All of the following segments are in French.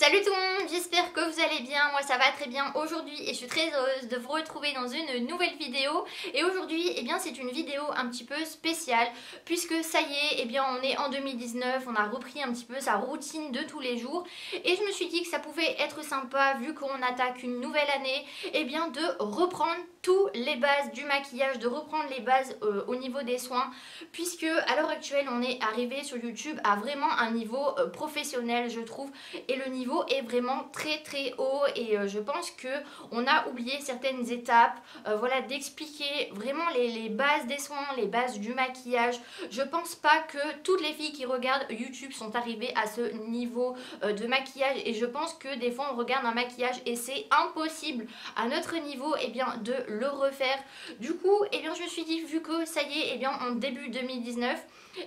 Salut tout le monde, j'espère que vous allez bien, moi ça va très bien aujourd'hui et je suis très heureuse de vous retrouver dans une nouvelle vidéo. Et aujourd'hui, c'est une vidéo un petit peu spéciale puisque ça y est, on est en 2019, on a repris un petit peu sa routine de tous les jours. Et je me suis dit que ça pouvait être sympa vu qu'on attaque une nouvelle année, de reprendre tous les bases du maquillage, de reprendre les bases au niveau des soins, puisque à l'heure actuelle on est arrivé sur YouTube à vraiment un niveau professionnel je trouve, et le niveau est vraiment très haut et je pense que on a oublié certaines étapes, voilà, d'expliquer vraiment les bases des soins, les bases du maquillage. Je pense pas que toutes les filles qui regardent YouTube sont arrivées à ce niveau de maquillage, et je pense que des fois on regarde un maquillage et c'est impossible à notre niveau de le refaire. Du coup je me suis dit, vu que ça y est, en début 2019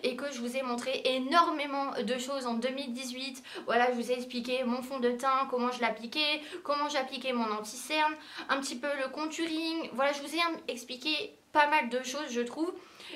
et que je vous ai montré énormément de choses en 2018, voilà, je vous ai expliqué mon fond de teint, comment je l'appliquais, comment j'appliquais mon anti-cerne, un petit peu le contouring, voilà, je vous ai expliqué pas mal de choses je trouve.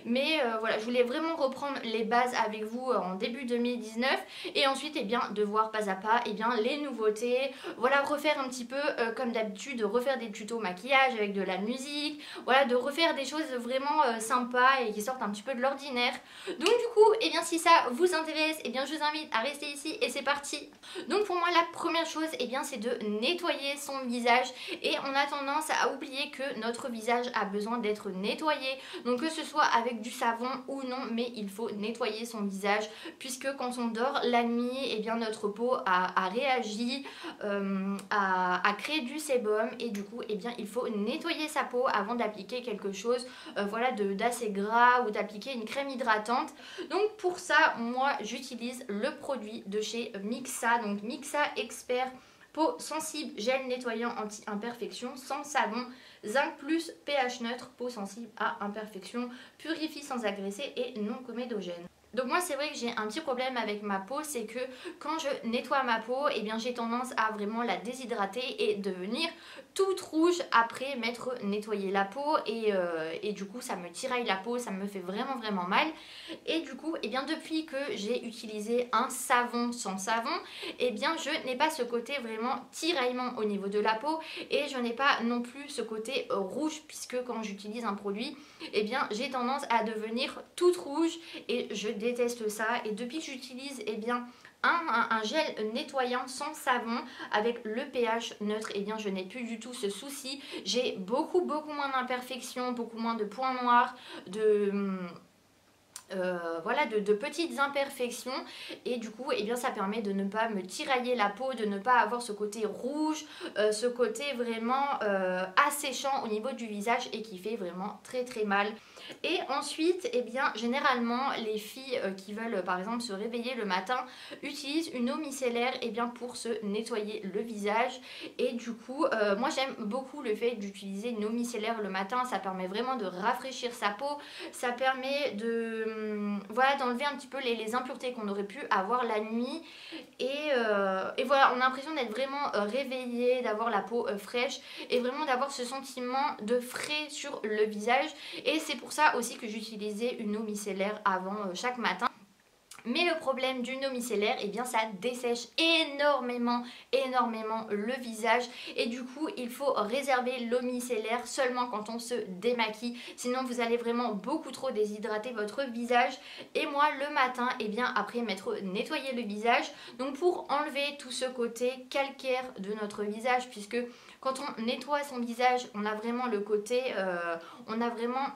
Mais voilà, je voulais vraiment reprendre les bases avec vous en début 2019 et ensuite de voir pas à pas les nouveautés, voilà, refaire un petit peu comme d'habitude, refaire des tutos maquillage avec de la musique, voilà, de refaire des choses vraiment sympas et qui sortent un petit peu de l'ordinaire. Donc du coup, si ça vous intéresse, je vous invite à rester ici et c'est parti. Donc pour moi la première chose, c'est de nettoyer son visage, et on a tendance à oublier que notre visage a besoin d'être nettoyé, donc que ce soit avec du savon ou non, mais il faut nettoyer son visage puisque quand on dort la nuit, notre peau a réagi, a créé du sébum, et du coup il faut nettoyer sa peau avant d'appliquer quelque chose voilà, d'assez gras ou d'appliquer une crème hydratante. Donc pour ça, moi j'utilise le produit de chez Mixa, donc Mixa Expert peau sensible gel nettoyant anti-imperfection sans savon, zinc plus pH neutre, peau sensible à imperfection, purifie sans agresser et non comédogène. Donc moi c'est vrai que j'ai un petit problème avec ma peau, c'est que quand je nettoie ma peau, j'ai tendance à vraiment la déshydrater et devenir toute rouge après m'être nettoyé la peau, et du coup ça me tiraille la peau, ça me fait vraiment mal. Et du coup depuis que j'ai utilisé un savon sans savon, je n'ai pas ce côté vraiment tiraillement au niveau de la peau, et je n'ai pas non plus ce côté rouge, puisque quand j'utilise un produit, j'ai tendance à devenir toute rouge et je déteste ça. Et depuis que j'utilise un gel nettoyant sans savon avec le pH neutre, je n'ai plus du tout ce souci. J'ai beaucoup moins d'imperfections, beaucoup moins de points noirs, voilà, de petites imperfections, et du coup ça permet de ne pas me tirailler la peau, de ne pas avoir ce côté rouge, ce côté vraiment asséchant au niveau du visage et qui fait vraiment très mal. Et ensuite généralement les filles qui veulent par exemple se réveiller le matin utilisent une eau micellaire pour se nettoyer le visage. Et du coup moi j'aime beaucoup le fait d'utiliser une eau micellaire le matin, ça permet vraiment de rafraîchir sa peau, ça permet de voilà, d'enlever un petit peu les impuretés qu'on aurait pu avoir la nuit, et voilà, on a l'impression d'être vraiment réveillé, d'avoir la peau fraîche et vraiment d'avoir ce sentiment de frais sur le visage. Et c'est pour ça aussi que j'utilisais une eau micellaire avant chaque matin. Mais le problème d'une eau micellaire, ça dessèche énormément le visage, et du coup il faut réserver l'eau micellaire seulement quand on se démaquille, sinon vous allez vraiment beaucoup trop déshydrater votre visage. Et moi le matin, après m'être nettoyé le visage, donc pour enlever tout ce côté calcaire de notre visage, puisque quand on nettoie son visage, on a vraiment le côté, on a vraiment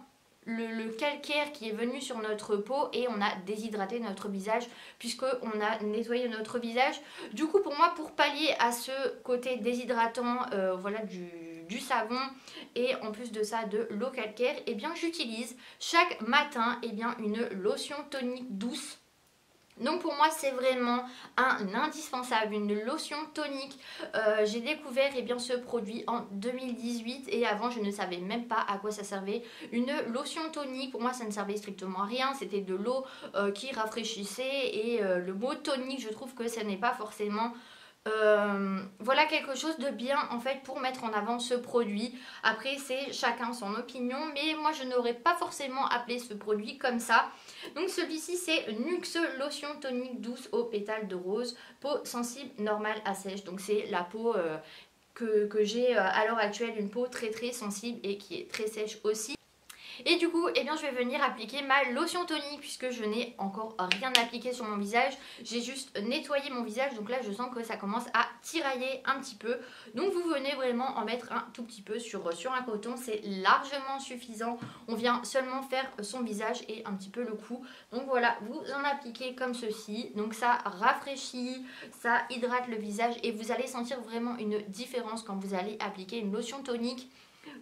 le calcaire qui est venu sur notre peau, et on a déshydraté notre visage puisqu'on a nettoyé notre visage. Du coup pour moi, pour pallier à ce côté déshydratant voilà, du savon, et en plus de ça de l'eau calcaire, j'utilise chaque matin une lotion tonique douce. Donc pour moi c'est vraiment un indispensable, une lotion tonique. J'ai découvert ce produit en 2018 et avant je ne savais même pas à quoi ça servait. Une lotion tonique, pour moi ça ne servait strictement à rien, c'était de l'eau qui rafraîchissait, et le mot tonique, je trouve que ça n'est pas forcément Voilà quelque chose de bien en fait pour mettre en avant ce produit. Après c'est chacun son opinion, mais moi je n'aurais pas forcément appelé ce produit comme ça. Donc celui-ci c'est Nuxe Lotion Tonique Douce aux pétales de rose, peau sensible, normale à sèche. Donc c'est la peau que j'ai à l'heure actuelle, une peau très très sensible et qui est très sèche aussi. Et du coup, eh bien, je vais venir appliquer ma lotion tonique puisque je n'ai encore rien appliqué sur mon visage. J'ai juste nettoyé mon visage, donc là je sens que ça commence à tirailler un petit peu. Donc vous venez vraiment en mettre un tout petit peu sur un coton, c'est largement suffisant. On vient seulement faire son visage et un petit peu le cou. Donc voilà, vous en appliquez comme ceci. Donc ça rafraîchit, ça hydrate le visage et vous allez sentir vraiment une différence quand vous allez appliquer une lotion tonique.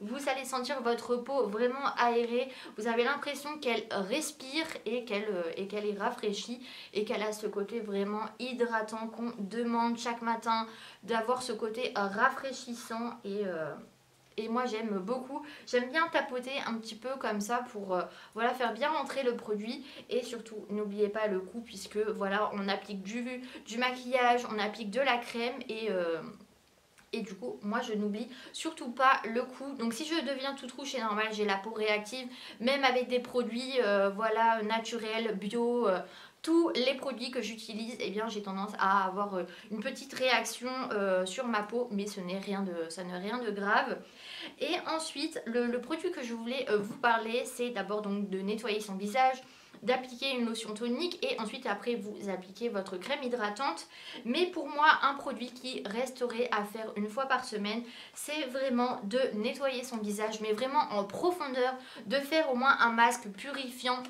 Vous allez sentir votre peau vraiment aérée, vous avez l'impression qu'elle respire et qu'elle est rafraîchie et qu'elle a ce côté vraiment hydratant qu'on demande chaque matin, d'avoir ce côté rafraîchissant et moi j'aime beaucoup, j'aime bien tapoter un petit peu comme ça pour voilà, faire bien rentrer le produit. Et surtout n'oubliez pas le cou puisque voilà, on applique du maquillage, on applique de la crème et du coup, moi je n'oublie surtout pas le cou. Donc si je deviens toute rouge, c'est normal, j'ai la peau réactive. Même avec des produits voilà, naturels, bio, tous les produits que j'utilise, eh bien j'ai tendance à avoir une petite réaction sur ma peau. Mais ça n'est rien de grave. Et ensuite, le produit que je voulais vous parler, c'est d'abord donc de nettoyer son visage, d'appliquer une lotion tonique et ensuite après vous appliquez votre crème hydratante. Mais pour moi un produit qui resterait à faire une fois par semaine, c'est vraiment de nettoyer son visage, mais vraiment en profondeur, de faire au moins un masque purifiant,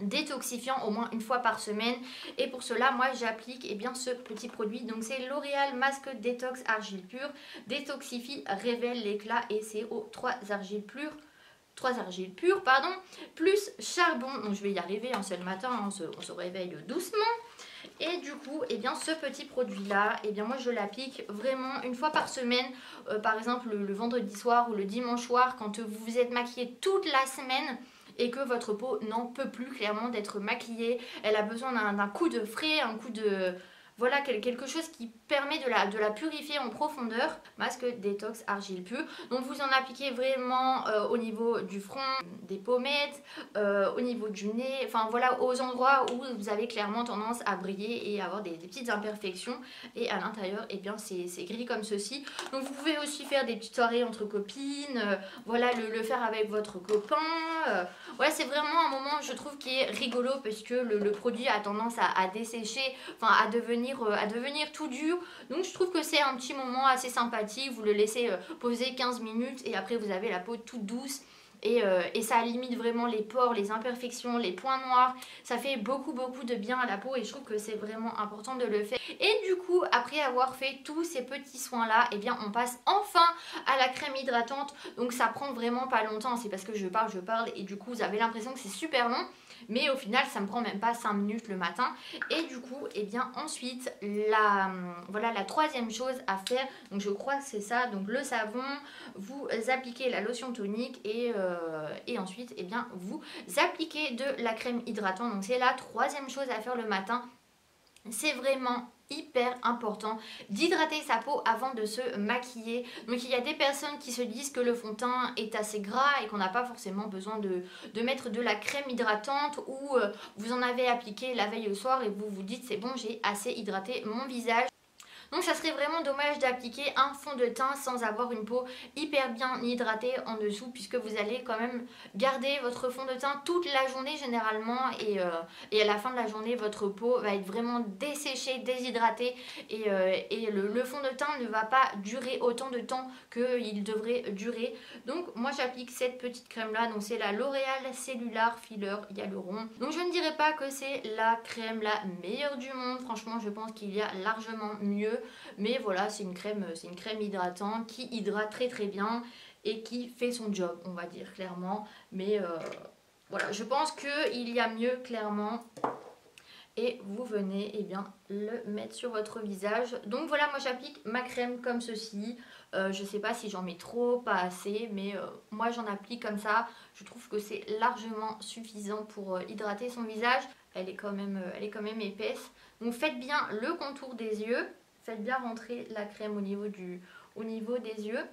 détoxifiant au moins une fois par semaine. Et pour cela moi j'applique bien ce petit produit, donc c'est L'Oréal Masque Détox Argile Pure, détoxifie, révèle l'éclat et c'est aux 3 argiles pures, pardon, plus charbon. Donc je vais y arriver, hein, c'est le matin, hein, on se réveille doucement. Et du coup, bien ce petit produit là, bien moi je l'applique vraiment une fois par semaine, par exemple le vendredi soir ou le dimanche soir, quand vous vous êtes maquillé toute la semaine et que votre peau n'en peut plus clairement d'être maquillée. Elle a besoin d'un coup de frais, un coup de... Voilà, quelque chose qui permet de la purifier en profondeur. Masque détox argile pure. Donc vous en appliquez vraiment au niveau du front, des pommettes, au niveau du nez. Enfin voilà, aux endroits où vous avez clairement tendance à briller et avoir des petites imperfections. Et à l'intérieur, bien c'est gris comme ceci. Donc vous pouvez aussi faire des petites soirées entre copines. Voilà, le faire avec votre copain. Voilà, c'est vraiment un moment, je trouve, qui est rigolo parce que le produit a tendance à dessécher, enfin à devenir tout dur. Donc je trouve que c'est un petit moment assez sympathique. Vous le laissez poser 15 minutes et après vous avez la peau toute douce. Et ça limite vraiment les pores, les imperfections, les points noirs. Ça fait beaucoup de bien à la peau et je trouve que c'est vraiment important de le faire. Et du coup, après avoir fait tous ces petits soins là, on passe enfin à la crème hydratante. Donc ça prend vraiment pas longtemps, c'est parce que je parle et du coup vous avez l'impression que c'est super long. Mais au final ça me prend même pas 5 minutes le matin. Et du coup ensuite voilà la troisième chose à faire, donc je crois que c'est ça, donc le savon, vous appliquez la lotion tonique et ensuite vous appliquez de la crème hydratante. Donc c'est la troisième chose à faire le matin. C'est vraiment hyper important d'hydrater sa peau avant de se maquiller. Donc il y a des personnes qui se disent que le fond de teint est assez gras et qu'on n'a pas forcément besoin de mettre de la crème hydratante, ou vous en avez appliqué la veille au soir et vous vous dites c'est bon, j'ai assez hydraté mon visage. Donc ça serait vraiment dommage d'appliquer un fond de teint sans avoir une peau hyper bien hydratée en dessous, puisque vous allez quand même garder votre fond de teint toute la journée généralement et à la fin de la journée votre peau va être vraiment desséchée, déshydratée et le fond de teint ne va pas durer autant de temps qu'il devrait durer. Donc moi j'applique cette petite crème là, donc c'est la L'Oréal Cellular Filler Hyaluron. Donc je ne dirais pas que c'est la crème la meilleure du monde, franchement je pense qu'il y a largement mieux. Mais voilà, c'est une crème hydratante qui hydrate très bien et qui fait son job, on va dire clairement. Mais voilà, je pense qu'il y a mieux clairement. Et vous venez le mettre sur votre visage. Donc voilà, moi j'applique ma crème comme ceci. Je sais pas si j'en mets trop, pas assez, mais moi j'en applique comme ça. Je trouve que c'est largement suffisant pour hydrater son visage. Elle est quand même épaisse. Donc faites bien le contour des yeux. faites bien rentrer la crème au niveau des yeux.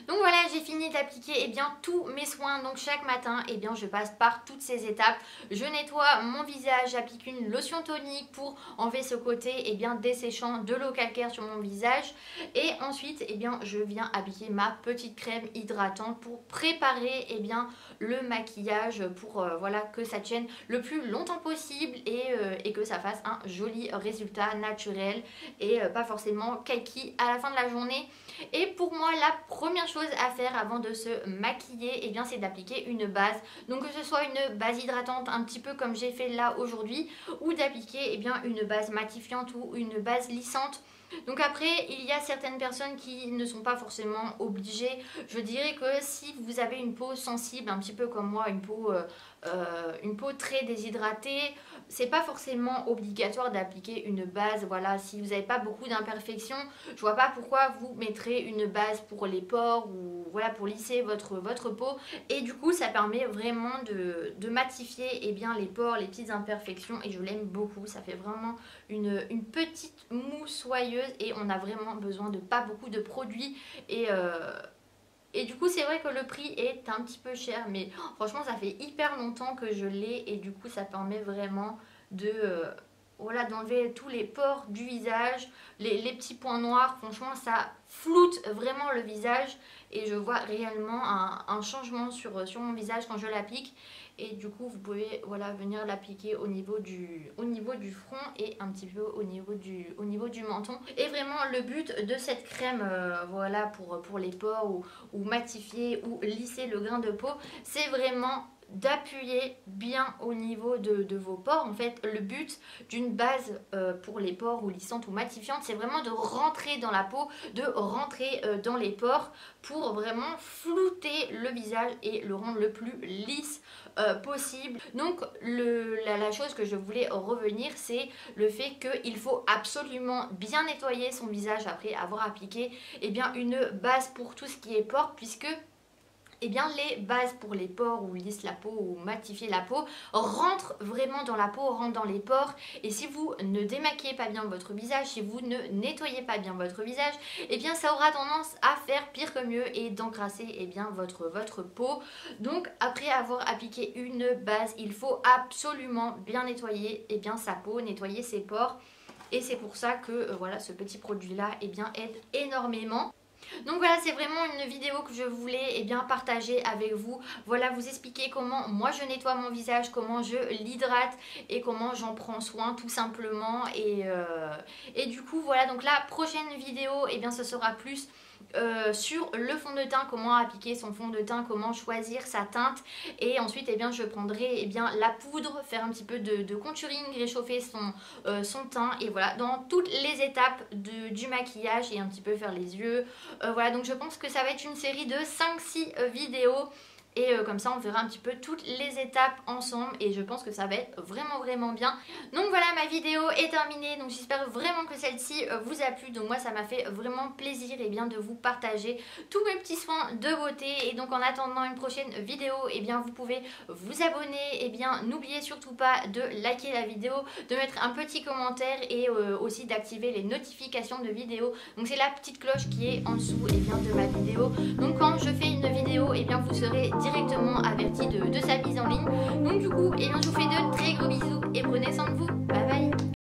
Donc voilà, j'ai fini d'appliquer tous mes soins. Donc chaque matin, je passe par toutes ces étapes. Je nettoie mon visage, j'applique une lotion tonique pour enlever ce côté desséchant de l'eau calcaire sur mon visage. Et ensuite, je viens appliquer ma petite crème hydratante pour préparer le maquillage pour que ça tienne le plus longtemps possible et que ça fasse un joli résultat naturel et pas forcément kaki à la fin de la journée. Et pour moi, la première chose à faire avant de se maquiller, c'est d'appliquer une base. Donc que ce soit une base hydratante un petit peu comme j'ai fait là aujourd'hui, ou d'appliquer une base matifiante ou une base lissante. Donc après, il y a certaines personnes qui ne sont pas forcément obligées. Je dirais que si vous avez une peau sensible, un petit peu comme moi, une peau très déshydratée, c'est pas forcément obligatoire d'appliquer une base. Voilà, si vous n'avez pas beaucoup d'imperfections, je vois pas pourquoi vous mettrez une base pour les pores ou voilà pour lisser votre peau. Et du coup, ça permet vraiment de matifier les pores, les petites imperfections. Et je l'aime beaucoup. Ça fait vraiment une petite mousse soyeuse et on a vraiment besoin de pas beaucoup de produits. Et du coup c'est vrai que le prix est un petit peu cher, mais franchement ça fait hyper longtemps que je l'ai et du coup ça permet vraiment d'enlever tous les pores du visage, les petits points noirs. Franchement ça floute vraiment le visage et je vois réellement un changement sur mon visage quand je l'applique. Et du coup vous pouvez venir l'appliquer au niveau du front et un petit peu au niveau du menton. Et vraiment le but de cette crème pour les pores ou matifier ou lisser le grain de peau, c'est vraiment d'appuyer bien au niveau de vos pores. En fait le but d'une base pour les pores ou lissante ou matifiante, c'est vraiment de rentrer dans la peau, de rentrer dans les pores pour vraiment flouter le visage et le rendre le plus lisse possible. Donc la chose que je voulais revenir, c'est le fait qu'il faut absolument bien nettoyer son visage après avoir appliqué une base pour tout ce qui est pores, puisque les bases pour les pores ou lisse la peau ou matifier la peau rentrent vraiment dans la peau, rentrent dans les pores. Et si vous ne démaquillez pas bien votre visage, si vous ne nettoyez pas bien votre visage, ça aura tendance à faire pire que mieux et d'encrasser votre peau. Donc après avoir appliqué une base, il faut absolument bien nettoyer sa peau, nettoyer ses pores. Et c'est pour ça que ce petit produit là aide énormément. Donc voilà, c'est vraiment une vidéo que je voulais partager avec vous. Voilà, vous expliquer comment moi je nettoie mon visage, comment je l'hydrate et comment j'en prends soin tout simplement. Et du coup voilà, donc la prochaine vidéo ce sera plus sur le fond de teint, comment appliquer son fond de teint, comment choisir sa teinte. Et ensuite je prendrai la poudre, faire un petit peu de contouring, réchauffer son teint. Et voilà, dans toutes les étapes du maquillage et un petit peu faire les yeux. Voilà, donc je pense que ça va être une série de 5-6 vidéos. Et comme ça on verra un petit peu toutes les étapes ensemble et je pense que ça va être vraiment bien. Donc voilà, ma vidéo est terminée, donc j'espère vraiment que celle-ci vous a plu. Donc moi ça m'a fait vraiment plaisir de vous partager tous mes petits soins de beauté. Et donc en attendant une prochaine vidéo, vous pouvez vous abonner. N'oubliez surtout pas de liker la vidéo, de mettre un petit commentaire et aussi d'activer les notifications de vidéos. Donc c'est la petite cloche qui est en dessous de ma vidéo. Donc quand je fais une vidéo, vous serez directement averti de sa mise en ligne. Donc du coup, je vous fais de très gros bisous et prenez soin de vous. Bye bye.